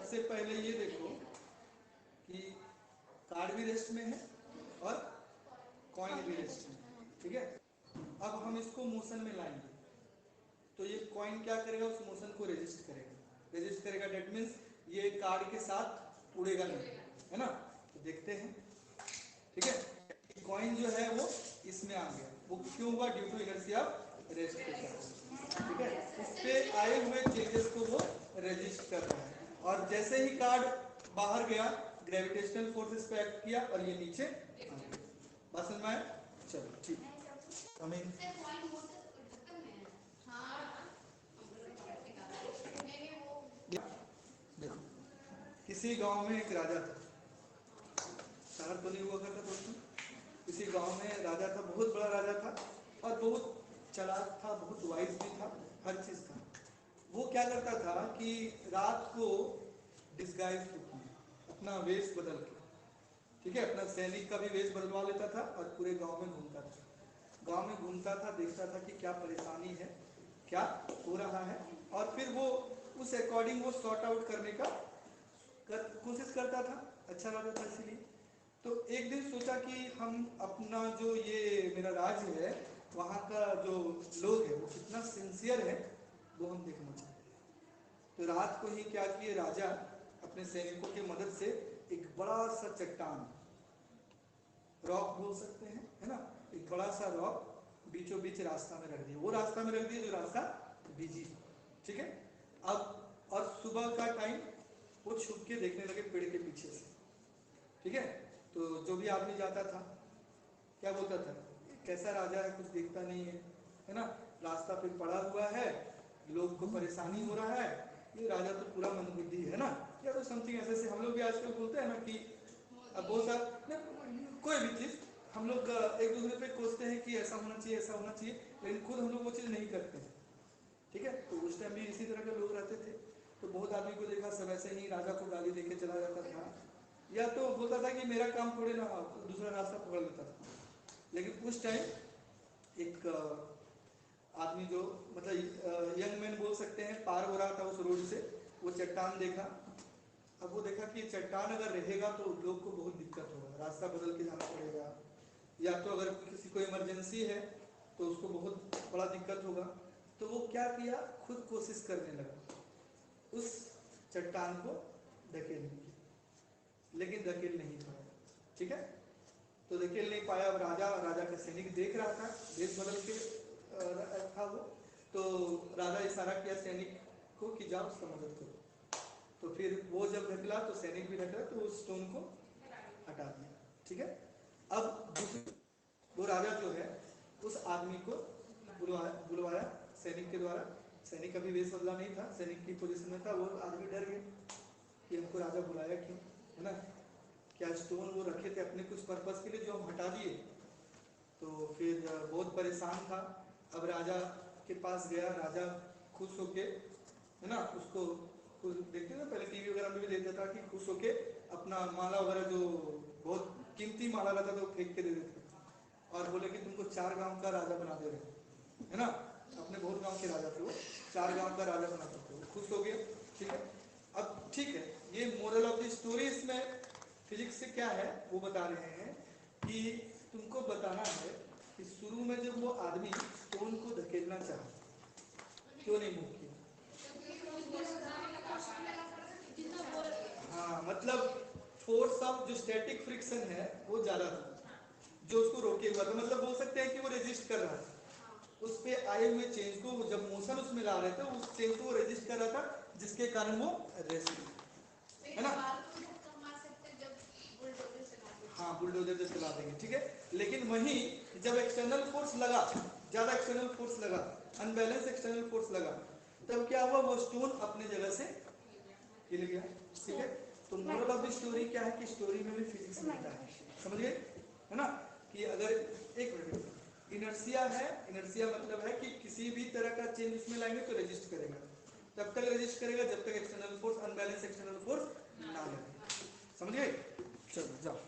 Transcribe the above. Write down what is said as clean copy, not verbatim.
सबसे पहले ये देखो कि कार्ड भी रेस्ट में है और कॉइन भी रेस्ट में है, ठीक है। अब हम इसको मोशन में लाएंगे तो ये कॉइन क्या करेगा, उस मोशन को रेजिस्ट करेगा, डेट मीन्स ये कार्ड के साथ उड़ेगा नहीं, है ना। तो देखते हैं, ठीक है। कॉइन जो है वो इसमें आ गया, वो क्यों हुआ, ड्यू टू इनर्शिया रेस्ट के साथ, ठीक है। इस पे आए हुए चेंजेस को वो रेजिस्ट कर रहा है और जैसे ही कार्ड बाहर गया ग्रेविटेशनल फोर्स इस पे एक्ट किया और ये नीचे आ गया। बात समझ में आया? चलो ठीक। हमें देखो, किसी गांव में एक राजा था, शहर तो नहीं हुआ करता दोस्तों, किसी गांव में राजा था, बहुत बड़ा राजा था और बहुत चालाक था, बहुत वाइज भी था, हर चीज था। वो क्या करता था कि रात को डिस्गाइज में अपना वेश बदल के, ठीक है, अपना सैनिक का भी वेश बदलवा लेता था और पूरे गांव में घूमता था। गांव में घूमता था, देखता था कि क्या परेशानी है, क्या हो रहा है, और फिर वो उस अकॉर्डिंग वो सॉर्ट आउट करने का कोशिश करता था। अच्छा राजा था इसीलिए। तो एक दिन सोचा कि हम अपना जो ये मेरा राज्य है वहाँ का जो लोग है वो कितना सिंसियर है वो हम देखना चाहते हैं। तो रात को ही क्या किए राजा अपने सैनिकों की मदद से एक बड़ा सा चट्टान, रॉक बोल सकते हैं, है ना, एक बड़ा सा रॉक बीचों बीच रास्ता में रख दिया। वो रास्ता में रख दिया जो रास्ता बिजी, ठीक है। अब और सुबह का टाइम वो छुप के देखने लगे पेड़ के पीछे से, ठीक है। तो जो भी आदमी जाता था क्या बोलता था, कैसा राजा है, कुछ देखता नहीं है ना, रास्ता पे पड़ा हुआ है, लोग को परेशानी हो रहा है, ये राजा तो पूरा मंदबुद्धि है ना, या तो समथिंग ऐसे से हम लोग भी आजकल बोलते हैं ना कि अब बहुत सारा कोई भी चीज हम लोग एक दूसरे पे कोसते हैं कि ऐसा होना चाहिए, ऐसा होना चाहिए, लेकिन खुद हम लोग वो चीज नहीं करते हैं, ठीक है। तो उस टाइम भी इसी तरह के लोग रहते थे। तो बहुत आदमी को देखा सब ऐसे ही राजा को गाली देके चला जाता था, या तो बोलता था कि मेरा काम थोड़े ना, दूसरा रास्ता पकड़ लेता था। लेकिन उस टाइम एक आदमी जो मतलब यंग मैन बोल सकते हैं, पार हो रहा था उस रोड से, वो चट्टान देखा। अब वो देखा कि चट्टान अगर रहेगा तो लोग को बहुत दिक्कत होगा, रास्ता बदल के जाना पड़ेगा, या तो अगर किसी को इमरजेंसी है तो उसको बहुत बड़ा दिक्कत होगा। तो वो क्या किया, खुद कोशिश करने लगा उस चट्टान को धकेलने की, लेकिन धकेल नहीं पाया, ठीक है। तो धकेल नहीं पाया। अब राजा का सैनिक देख रहा था, देश बदल के था वो। तो राजा इशारा किया सैनिक को कि जाओ उसका मदद करो। तो फिर वो जब ढकला तो सैनिक भी ढकला, तो उस स्टोन को हटा दिया, ठीक है। अब वो राजा जो है उस आदमी को बुलवाया सैनिक के द्वारा। सैनिक अभी वेश बदला नहीं था, सैनिक की पोजीशन में था। वो आदमी डर गया कि हमको राजा बुलाया क्यों, है ना, क्या स्टोन वो रखे थे अपने कुछ पर्पस के लिए जो हम हटा दिए। तो फिर बहुत परेशान था। अब राजा के पास गया, राजा खुश होके, है ना, उसको खुश देखते ना, पहले टीवी वगैरह में भी देता था कि खुश होके अपना माला वगैरह जो बहुत कीमती माला रहता था वो फेंक के दे देते और बोले कि तुमको 4 गांव का राजा बना दे रहे, है ना। अपने बहुत गांव के राजा थे वो, 4 गांव का राजा बना सकते, वो खुश हो गया, ठीक है। अब ठीक है, ये मोरल ऑफ द स्टोरी इसमें फिजिक्स से क्या है वो बता रहे हैं कि तुमको बताना है कि शुरू में जब वो आदमी स्टोन को धकेलना चाहा क्यों नहीं मूव किया। हाँ, मतलब फोर्स ऑफ जो स्टैटिक फ्रिक्शन है वो ज्यादा था जो उसको रोके हुआ था, मतलब बोल सकते हैं कि वो रेजिस्ट कर रहा था उस पे आए हुए चेंज को। जब मोशन उसमें ला रहे थे उस चेंज को वो रेजिस्ट कर रहा था, जिसके कारण वो रेस्ट, है ना। हाँ, बुलडोजर जब चला देंगे, ठीक है। लेकिन वहीं जब एक्सटर्नल फोर्स लगा, ज्यादा एक्सटर्नल फोर्स लगा, अनबैलेंस एक्सटर्नल फोर्स लगा, तब क्या हुआ, वो स्टोन अपने जगह से हिल गया, ठीक है। तो मोरल ऑफ द स्टोरी क्या है कि स्टोरी में भी फिजिक्स मिलता है, समझ गए, है ना। कि अगर एक मिनट, इनर्शिया है, इनर्शिया मतलब है कि किसी भी तरह का चेंज उसमें लाएंगे तो रेजिस्ट करेगा, तब तक रेजिस्ट करेगा जब तक external force, unbalance external force ना लगे, समझ गए। चलो जाओ।